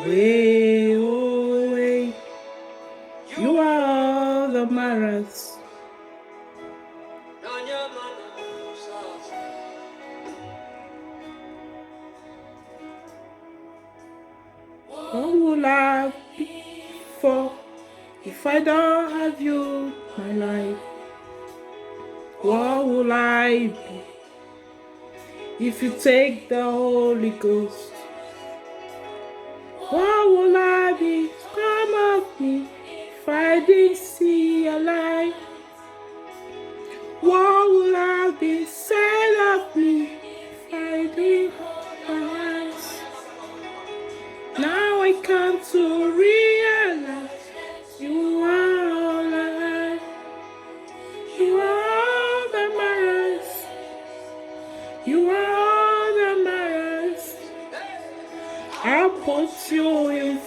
Way away, you are all that matters. What will I be for if I don't have you, my life? What will I be if you take the Holy Ghost? What will I be? Come of me if I didn't see your light. What will I be said of me if I didn't hold your eyes? Now I come to realize you are all I have. You are all that matters. You are all that matters. I'll put you in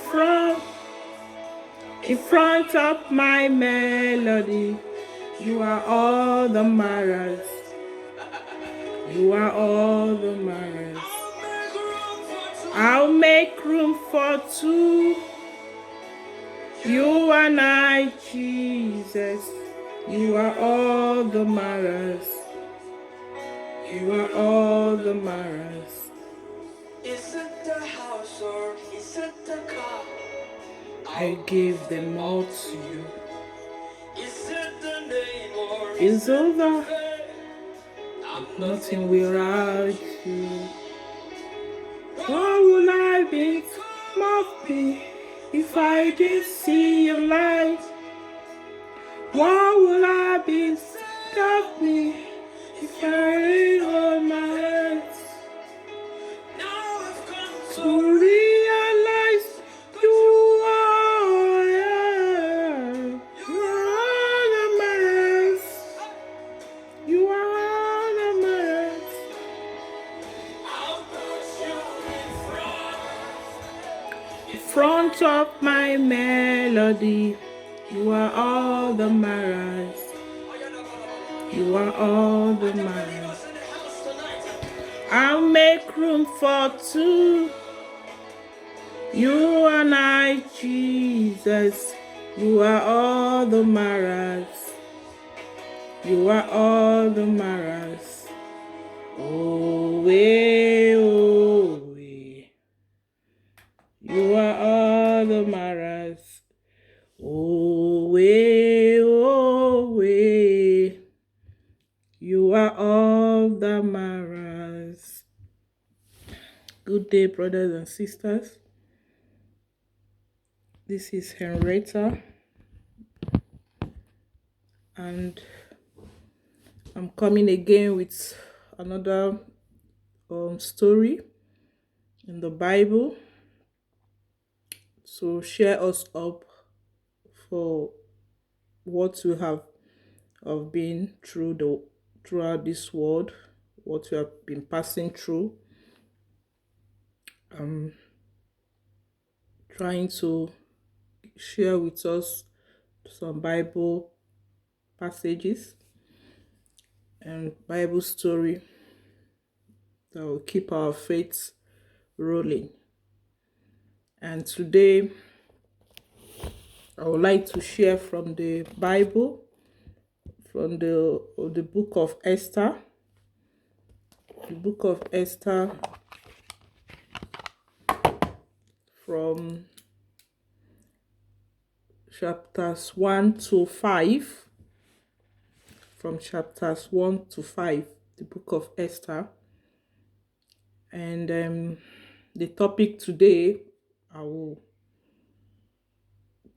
front of my melody. You are all that matters. You are all that matters. I'll make room for two. You and I, Jesus. You are all that matters. You are all that matters. Is it the house or is it the car? I give them all to you. Is it the name or It's over. I'm Nothing without you. What would I become of me if I didn't see your light? What would I be said of me if I didn't hold my hands? Now I've come To realize you are, you are all that matters. You are all that matters. I'll put you In front of my melody, you are all that matters. You are all that matters. I'll make room for two. You and I, Jesus. You are all that matters. You are all that matters. Oh, way, oh, way. You are all that matters. Oh, way, oh, way. You are all that matters. Good day, brothers and sisters. This is Henrietta, and I'm coming again with another story in the Bible to share us up for what we have been throughout this world, what we have been passing through. I'm trying to share with us some Bible passages and Bible story that will keep our faith rolling. And today I would like to share from the Bible, from the book of Esther. The book of Esther, from chapters 1 to 5. From chapters 1 to 5, the book of Esther. And the topic today, I will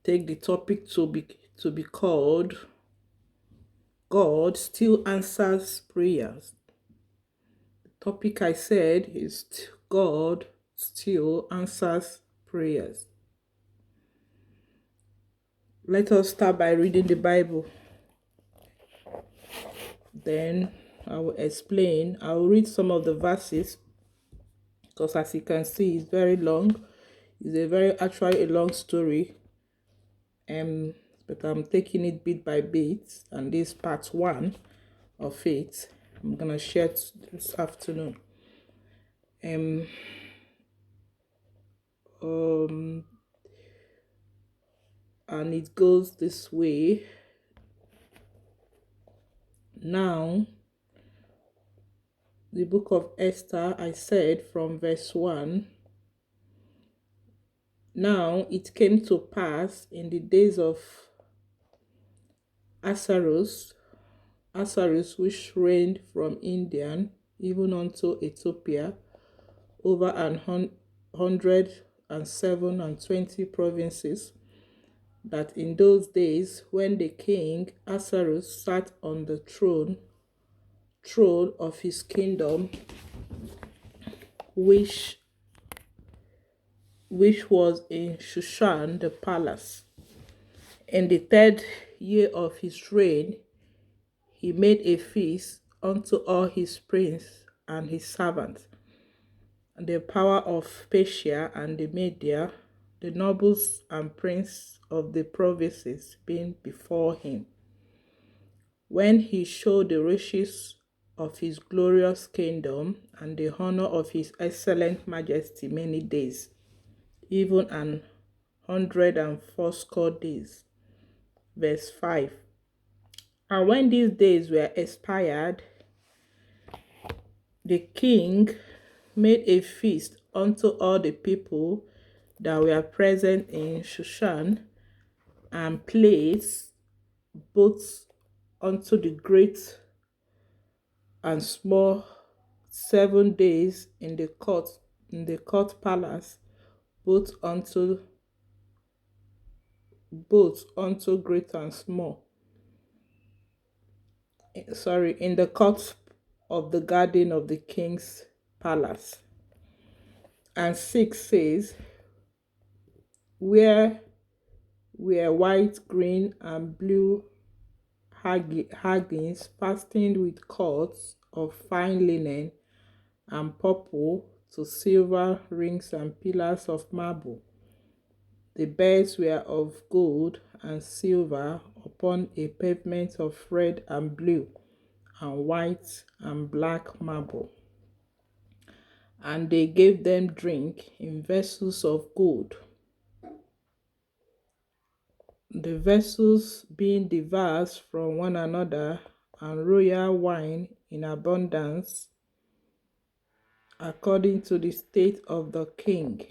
take the topic to be called God Still Answers Prayers. The topic I said is God Still Answers Prayers. Let us start by reading the Bible. Then I will explain. I will read some of the verses because, as you can see, it's very long. It's actually a long story. But I'm taking it bit by bit, and this part 1 of it I'm gonna share this afternoon. Um, and it goes this way. Now, the book of Esther, I said from verse 1. Now it came to pass in the days of Ahasuerus, which reigned from India even unto Ethiopia, over 127 provinces, that in those days when the king Ahasuerus sat on the throne of his kingdom, which was in Shushan the palace, in the 3rd year of his reign, he made a feast unto all his princes and his servants, the power of Persia and the Media, the nobles and princes of the provinces being before him, when he showed the riches of his glorious kingdom and the honor of his excellent majesty many days, even 180 days. Verse 5. And when these days were expired, the king made a feast unto all the people that were present in Shushan, and placed both unto the great and small 7 days in the court palace, both unto great and small. Sorry, in the court of the garden of the king's palace. And 6 says, where were white, green, and blue haggins fastened with cords of fine linen, and purple to silver rings and pillars of marble. The beds were of gold and silver upon a pavement of red and blue and white and black marble. And they gave them drink in vessels of gold, the vessels being diverse from one another, and royal wine in abundance, according to the state of the king.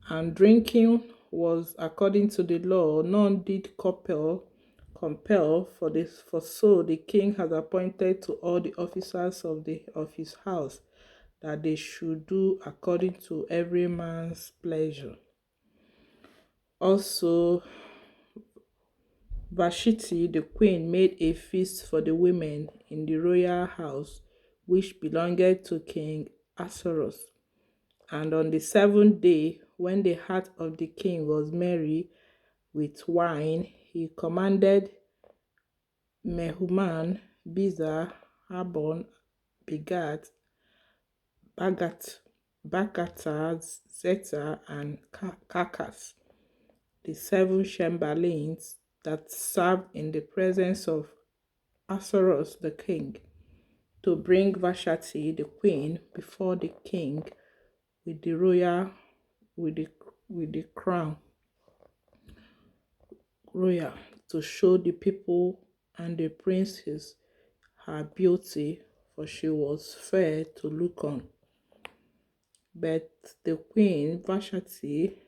And drinking was according to the law; none did compel, for so the king has appointed to all the officers of his house, that they should do according to every man's pleasure. Also, Vashti the queen made a feast for the women in the royal house, which belonged to King Ahasuerus. And on the 7th day, when the heart of the king was merry with wine, he commanded Mehuman, Bizar, Habon, Bagata, Zeta, and Kakas, the 7 chamberlains that served in the presence of Ahasuerus the king, to bring Vashti the queen before the king with the crown royal, to show the people and the princes her beauty, for she was fair to look on. But the queen Vashti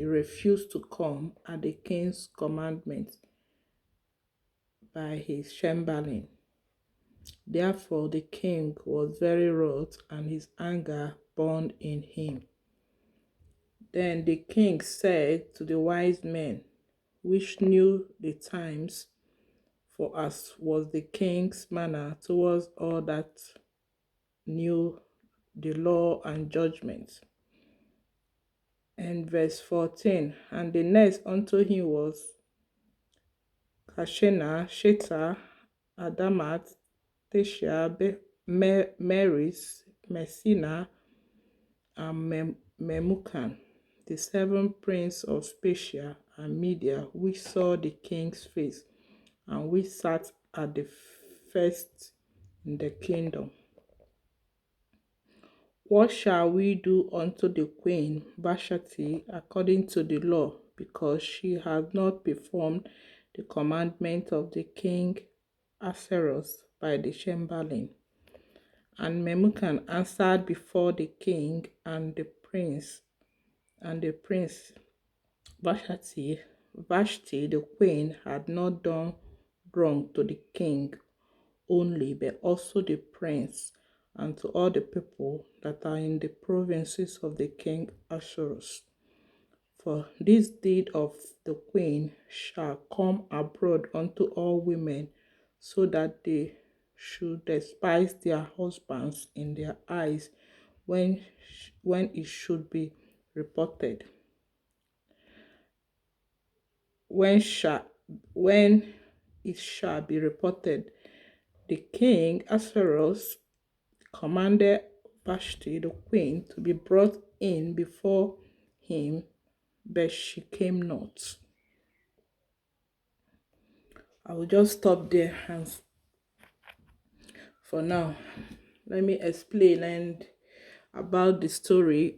refused to come at the king's commandment by his chamberlain. Therefore the king was very wroth, and his anger burned in him. Then the king said to the wise men, which knew the times, for as was the king's manner towards all that knew the law and judgment. And verse 14, and the next unto him was Kashena, Sheta, Adamat, Teshia, Meris, Messina, and Memucan, the 7 princes of Persia and Media, which saw the king's face, and which sat at the first in the kingdom. What shall we do unto the queen Vashti according to the law, because she has not performed the commandment of the king Ahasuerus by the chamberlain? And Memucan answered before the king and the prince Vashti the queen had not done wrong to the king only, but also the prince and to all the people that are in the provinces of the king Ahasuerus. For this deed of the queen shall come abroad unto all women, so that they should despise their husbands in their eyes when it should be reported. When shall when it shall be reported, the king Ahasuerus commanded Vashti the queen to be brought in before him, but she came not. I will just stop there and for now. Let me explain and about the story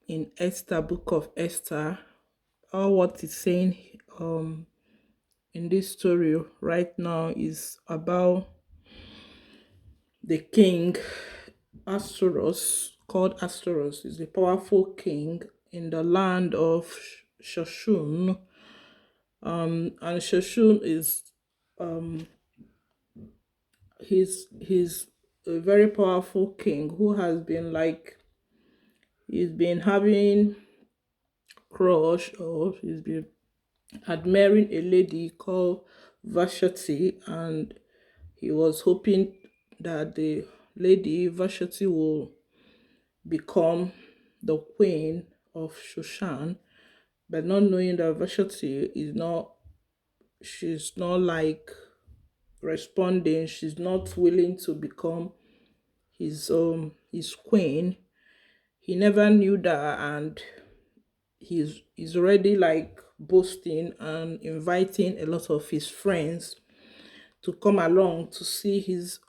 in Esther, book of Esther. All what is saying in this story right now is about the king Ahasuerus, called Ahasuerus, is a powerful king in the land of Shashun. And Shashun is he's a very powerful king who has been like he's been having crush or he's been admiring a lady called Vashti, and he was hoping that the lady Vashti will become the queen of Shushan, but not knowing that Vashti she's not like responding, she's not willing to become his queen. He never knew that, and he's already like boasting and inviting a lot of his friends to come along to see his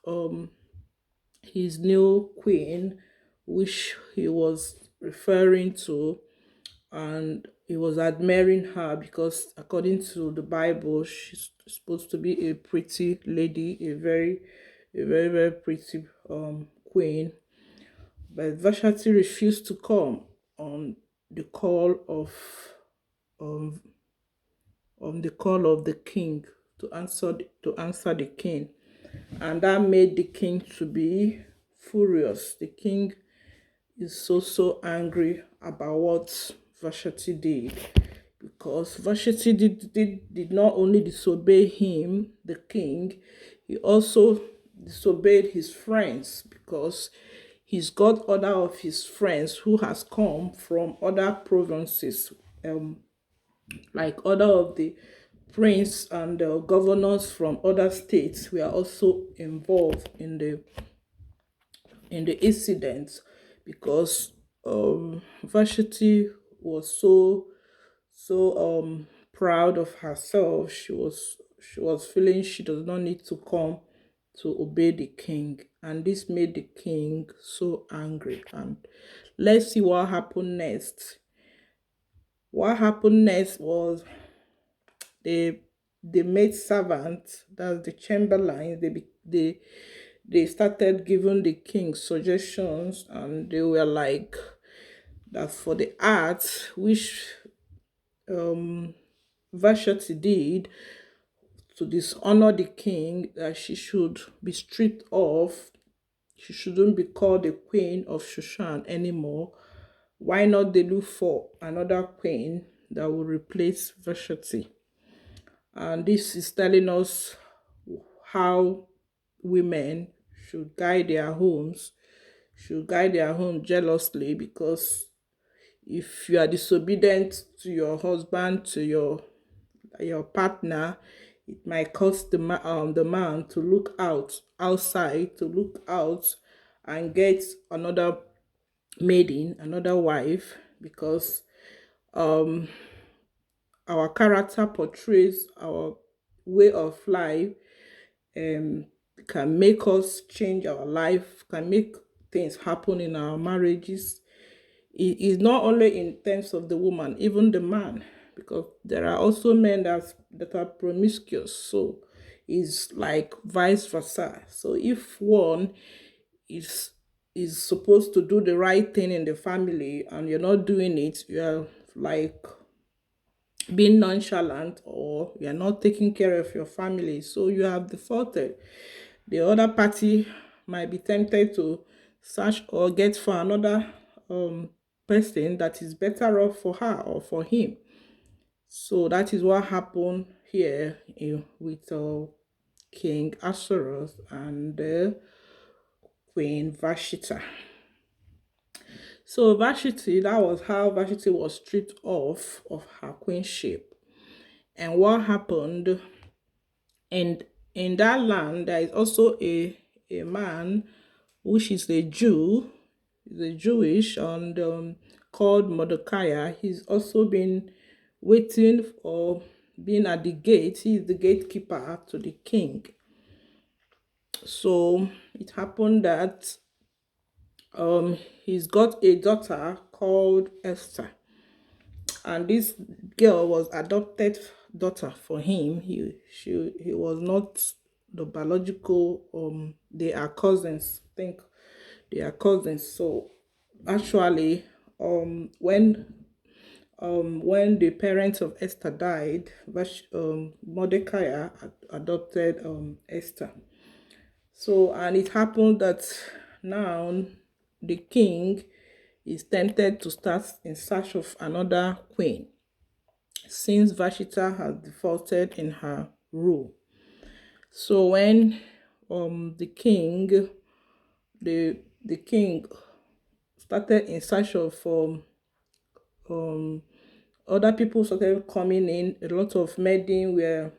new queen, which he was referring to, and he was admiring her because according to the Bible she's supposed to be a pretty lady, a very pretty queen. But Vashti refused to come on the call of um, the king to answer the king, and that made the king to be furious. The king is so angry about what Vashti did, because Vashti did not only disobey him, the king, he also disobeyed his friends, because he's got other of his friends who has come from other provinces, like other of the prince and the governors from other states were also involved in the incident, because Vashti was so proud of herself. She was feeling she does not need to come to obey the king, and this made the king so angry. And let's see what happened next. What happened next was the maid servant, that's the chamberlain, they started giving the king suggestions, and they were like that for the art which Vashti did to dishonor the king, that she should be stripped off. She shouldn't be called the queen of Shushan anymore. Why not they look for another queen that will replace Vashti? And this is telling us how women should guide their home jealously, because if you are disobedient to your husband, to your partner, it might cause the man to look outside, to look out and get another maiden, another wife, because our character portrays our way of life, um, can make us change our life, can make things happen in our marriages. It is not only in terms of the woman, even the man, because there are also men that are promiscuous. So it's like vice versa. So if one is is supposed to do the right thing in the family and you're not doing it, you're like being nonchalant, or you're not taking care of your family. So you have defaulted. The other party might be tempted to search or get for another person that is better off for her or for him. So that is what happened here with King Ahasuerus and Queen Vashti. So Vashti, that was how Vashti was stripped off of her queenship. And what happened, and in that land there is also a man which is a Jew, the Jewish, and called Mordecai. He's also been waiting or being at the gate. He is the gatekeeper to the king. So it happened that he's got a daughter called Esther, and this girl was adopted daughter for him. He was not the biological. They are cousins. I think they are cousins. So actually, when the parents of Esther died, Mordecai adopted Esther. So, and it happened that now the king is tempted to start in search of another queen, since Vashti has defaulted in her rule. So when the king the king started in search of other people started coming in, a lot of maiden were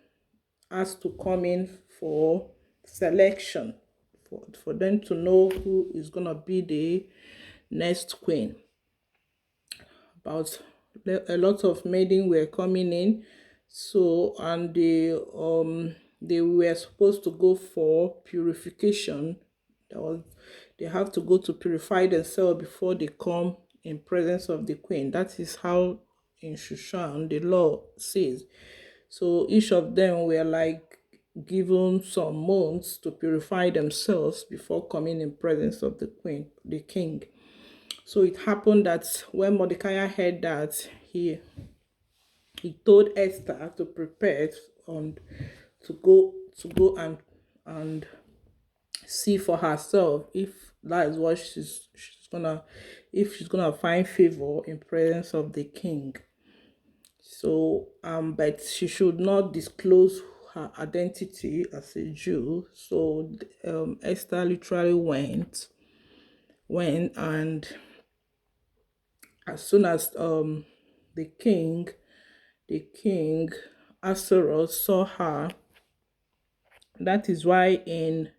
asked to come in for selection, for them to know who is gonna be the next queen. About a lot of maiden were coming in. So, and they were supposed to go for purification. They have to go to purify themselves before they come in presence of the queen. That is how in Shushan the law says. So each of them were like given some months to purify themselves before coming in presence of the queen, the king. So it happened that when Mordecai heard that, he told Esther to prepare and to go and see for herself if that is what she's gonna find favor in presence of the king. So but she should not disclose her identity as a Jew. So Esther literally went, and as soon as the king the king Ahasuerus saw her. That is why in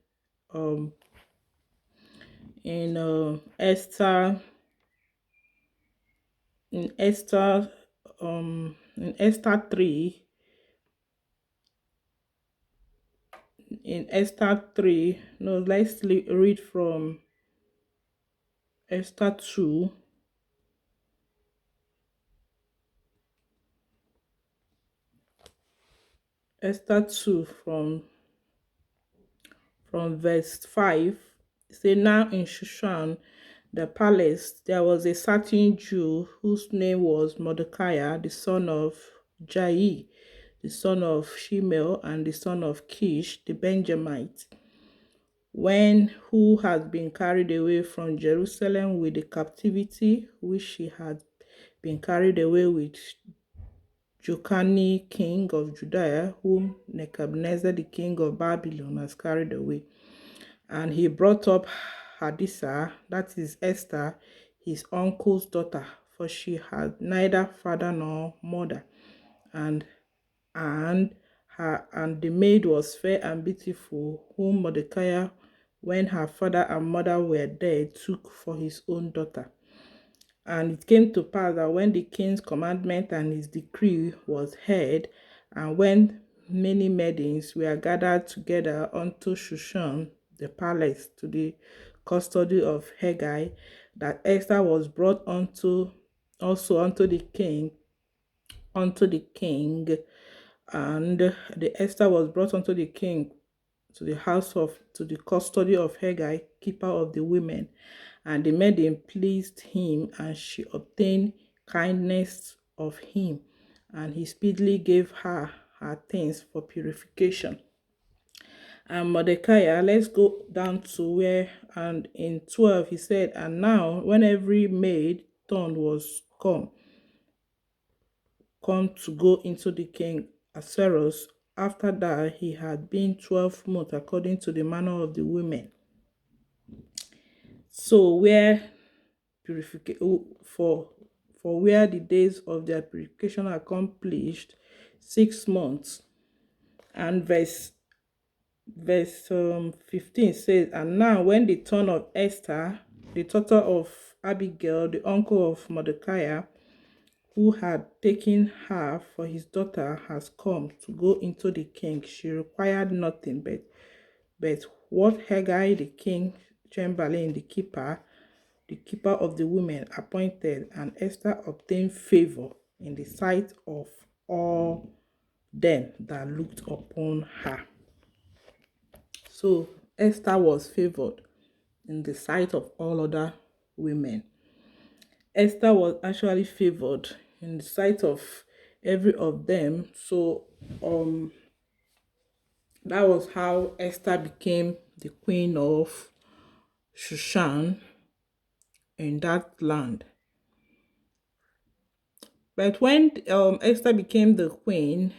Esther in Esther in Esther 3 in Esther 3 no, let's read from Esther 2. Esther 2 from verse 5. Say, now in Shushan the palace there was a certain Jew whose name was Mordecai, the son of Jair, the son of Shimei, and the son of Kish, the Benjamite, who had been carried away from Jerusalem with the captivity which she had been carried away with Jokani, king of Judea, whom Nebuchadnezzar, the king of Babylon, has carried away. And he brought up Hadassah, that is Esther, his uncle's daughter, for she had neither father nor mother, and the maid was fair and beautiful, whom Mordecai, when her father and mother were dead, took for his own daughter. And it came to pass that when the king's commandment and his decree was heard, and when many maidens were gathered together unto Shushan the palace to the custody of Haggai, that Esther was brought onto the king, and the Esther was brought onto the king to the custody of Haggai, keeper of the women. And the maiden pleased him, and she obtained kindness of him, and he speedily gave her her things for purification. And Mordecai, let's go down to where, and in 12 he said, and now when every maid turn was come to go into the king Ahasuerus, after that he had been 12 months according to the manner of the women. So where purification for where the days of their purification are accomplished, 6 months. And verse 15 says, and now when the turn of Esther, the daughter of Abigail, the uncle of Mordecai, who had taken her for his daughter, has come to go into the king, she required nothing but what Haggai the king chamberlain, the keeper of the women, appointed, and Esther obtained favor in the sight of all them that looked upon her. So Esther was favored in the sight of all other women. Esther was actually favored in the sight of every of them. So that was how Esther became the queen of Shushan in that land. But when Esther became the queen,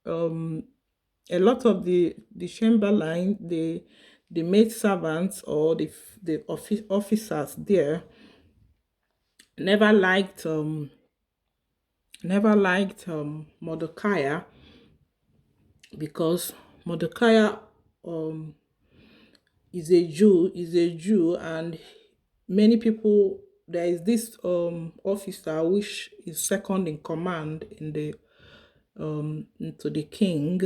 a lot of the chamberlain, the maid servants, or the officers there never liked Mordecai, because Mordecai is a Jew, and many people, there is this officer which is second in command in the to the king,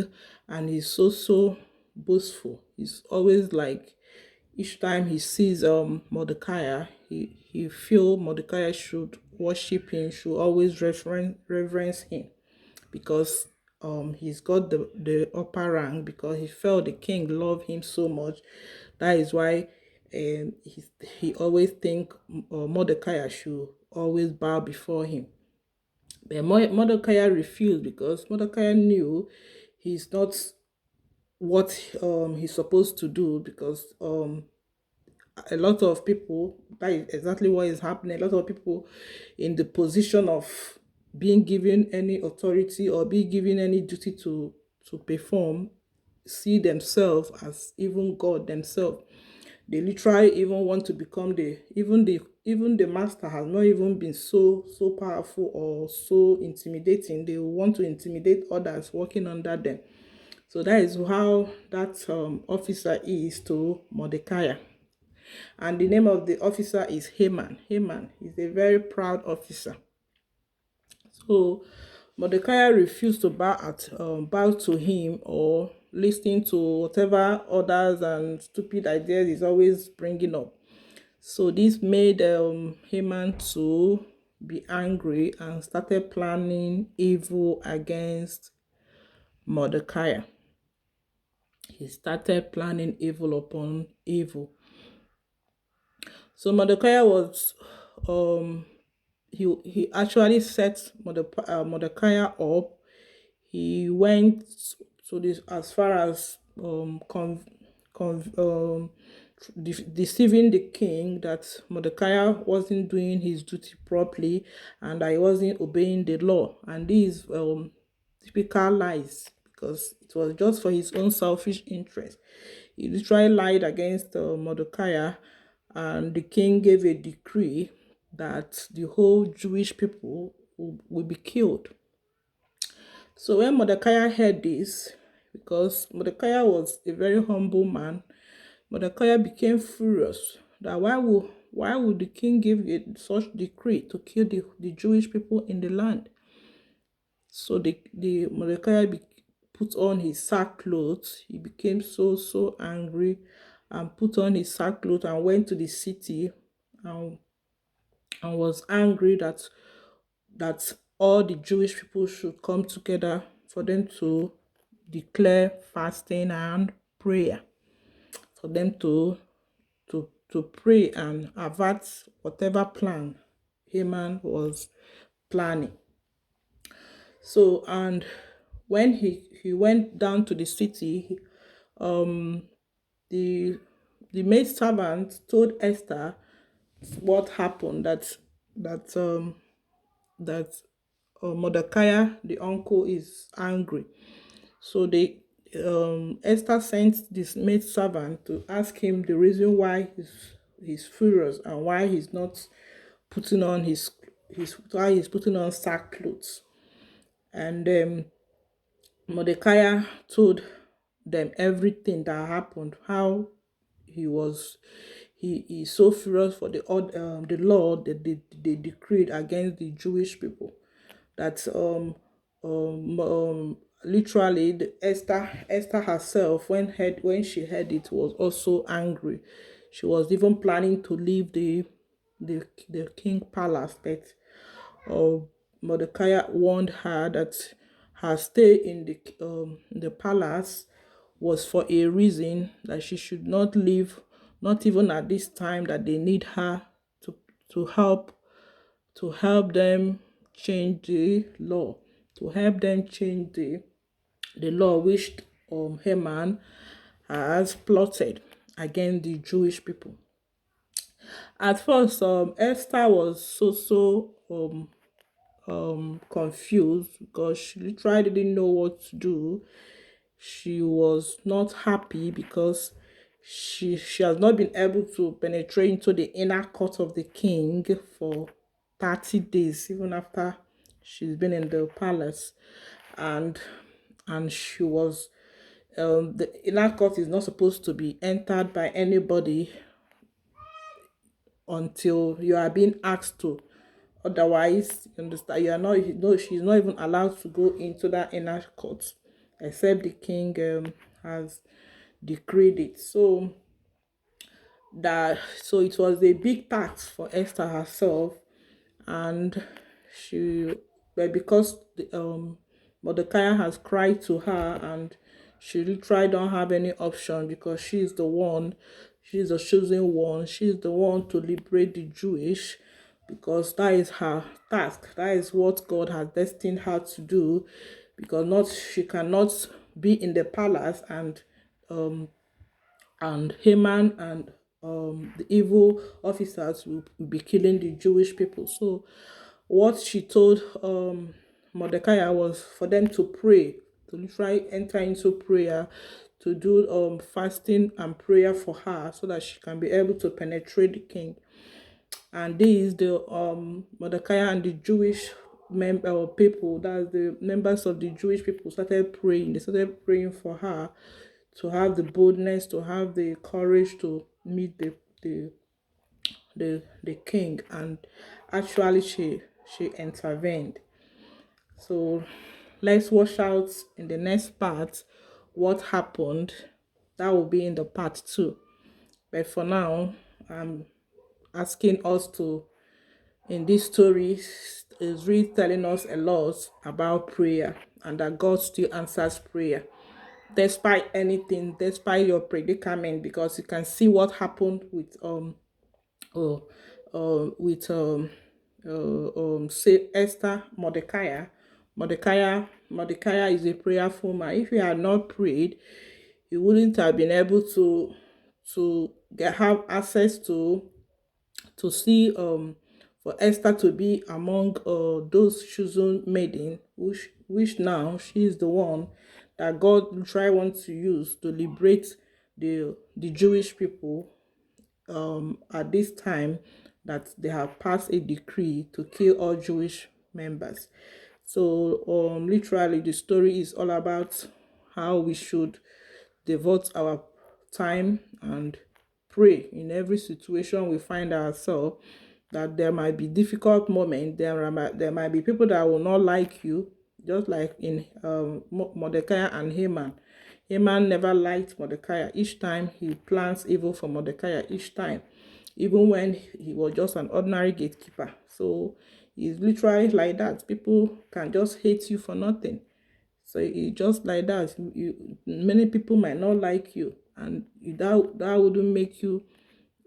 and he's so boastful. He's always like, each time he sees Mordecai, he feel Mordecai should worship him, should always reverence him, because he's got the upper rank, because he felt the king loved him so much. That is why he always think Mordecai should always bow before him. But Mordecai refused, because Mordecai knew he's not what he's supposed to do, because a lot of people, that is exactly what is happening. A lot of people in the position of being given any authority or being given any duty to perform see themselves as even God themselves. They literally even want to become even the master has not even been so powerful or so intimidating. They want to intimidate others working under them. So that is how that officer is to Mordecai. And the name of the officer is Haman. Haman is a very proud officer. So Mordecai refused to bow to him or listen to whatever others and stupid ideas he's always bringing up. So this made Haman to be angry and started planning evil against Mordecai. He started planning evil upon evil. So Mordecai was he actually set Mordecai up. He went to this as far as deceiving the king that Mordecai wasn't doing his duty properly and I wasn't obeying the law. And these typical lies, because it was just for his own selfish interest. He literally lied against Mordecai, and the king gave a decree that the whole Jewish people will be killed. So when Mordecai heard this, because Mordecai was a very humble man, Mordecai became furious that why would the king give such decree to kill the Jewish people in the land? So the Mordecai put on his sackcloth. He became so angry, and put on his sackcloth and went to the city, and, and was angry that all the Jewish people should come together for them to declare fasting and prayer, for them to pray and avert whatever plan Haman was planning. So, and when he went down to the city, the the maid servant told Esther what happened, that Mordecai, the uncle, is angry. So Esther sent this maid servant to ask him the reason why he's furious and why he's not putting on his why he's putting on sackcloth. And Mordecai told them everything that happened, how he was he is so furious for the law that they decreed against the Jewish people, that literally Esther herself, when she heard it, was also angry. She was even planning to leave the king palace, but uh, Mordecai warned her that her stay in the palace was for a reason, that she should not leave, not even at this time that they need her to to help to help them change the law, to help them change the law which Haman has plotted against the Jewish people. At first, Esther was confused because she literally didn't know what to do. She was not happy because she has not been able to penetrate into the inner court of the king for 30 days, even after she's been in the palace. And she was the inner court is not supposed to be entered by anybody until you are being asked to. Otherwise, you understand, you are not, no, she's not even allowed to go into that inner court except the king has decreed it. So it was a big task for Esther herself, and she but because Mordecai has cried to her, and she literally don't have any option, because she's the chosen one, she's the one to liberate the Jewish, because that is her task, that is what God has destined her to do, because not she cannot be in the palace and Haman and the evil officers will be killing the Jewish people. So what she told Mordecai was for them to pray, to try enter into prayer, to do fasting and prayer for her, so that she can be able to penetrate the king. And these the Mordecai and the Jewish people, that's the members of the Jewish people, started praying. They started praying for her to have the boldness, to have the courage to meet the king. And actually she intervened. So let's watch out in the next part what happened. That will be in the part 2. But for now, I'm asking us to, in this story, is really telling us a lot about prayer, and that God still answers prayer despite anything, despite your predicament, because you can see what happened with uh, with say Esther, Mordecai is a prayerful man. If he had not prayed, he wouldn't have been able have access to see for Esther to be among those chosen maiden, which now she is the one that God try wants to use to liberate the Jewish people at this time, that they have passed a decree to kill all Jewish members. So literally the story is all about how we should devote our time and pray in every situation we find ourselves, that there might be difficult moments, there might be people that will not like you, just like in Mordecai and Haman. Haman never liked Mordecai. Each time he plans evil for Mordecai, each time, even when he was just an ordinary gatekeeper. So it's literally like that. People can just hate you for nothing. So it's just like that. Many people might not like you, and that wouldn't make you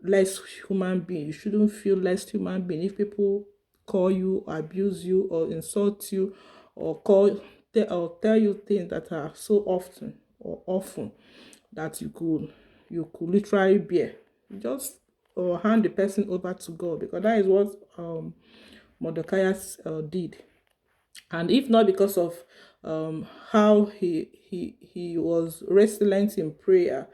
less human being. You shouldn't feel less human being if people call you, abuse you, or insult you, or or tell you things that are so often that you could literally bear. Just or hand the person over to God, because that is what Mordecai did. And if not because of how he was resilient in prayer,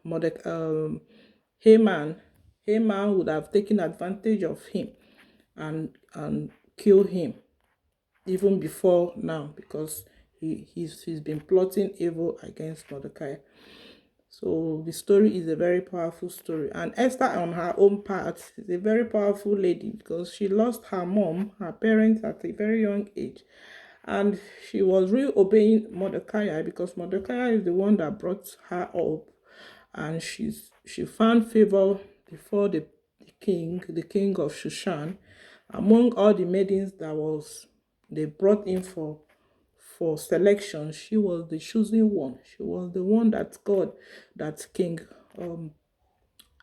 Mordecai, Haman, Haman would have taken advantage of him and killed him even before now, because he's been plotting evil against Mordecai. So the story is a very powerful story. And Esther, on her own part, is a very powerful lady, because she lost her mom, her parents, at a very young age. And she was really obeying Mordecai, because Mordecai is the one that brought her up. And she found favor before the king of Shushan, among all the maidens they brought in for selection. She was the chosen one. She was the one that King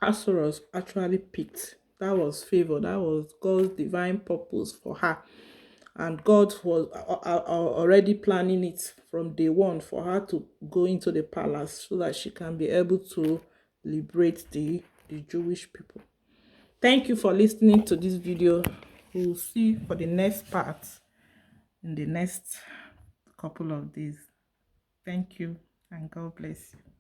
Ahasuerus actually picked. That was favor. That was God's divine purpose for her. And God was already planning it from day one for her to go into the palace so that she can be able to liberate the Jewish people. Thank you for listening to this video. We'll see for the next part in the next couple of days. Thank you, and God bless you.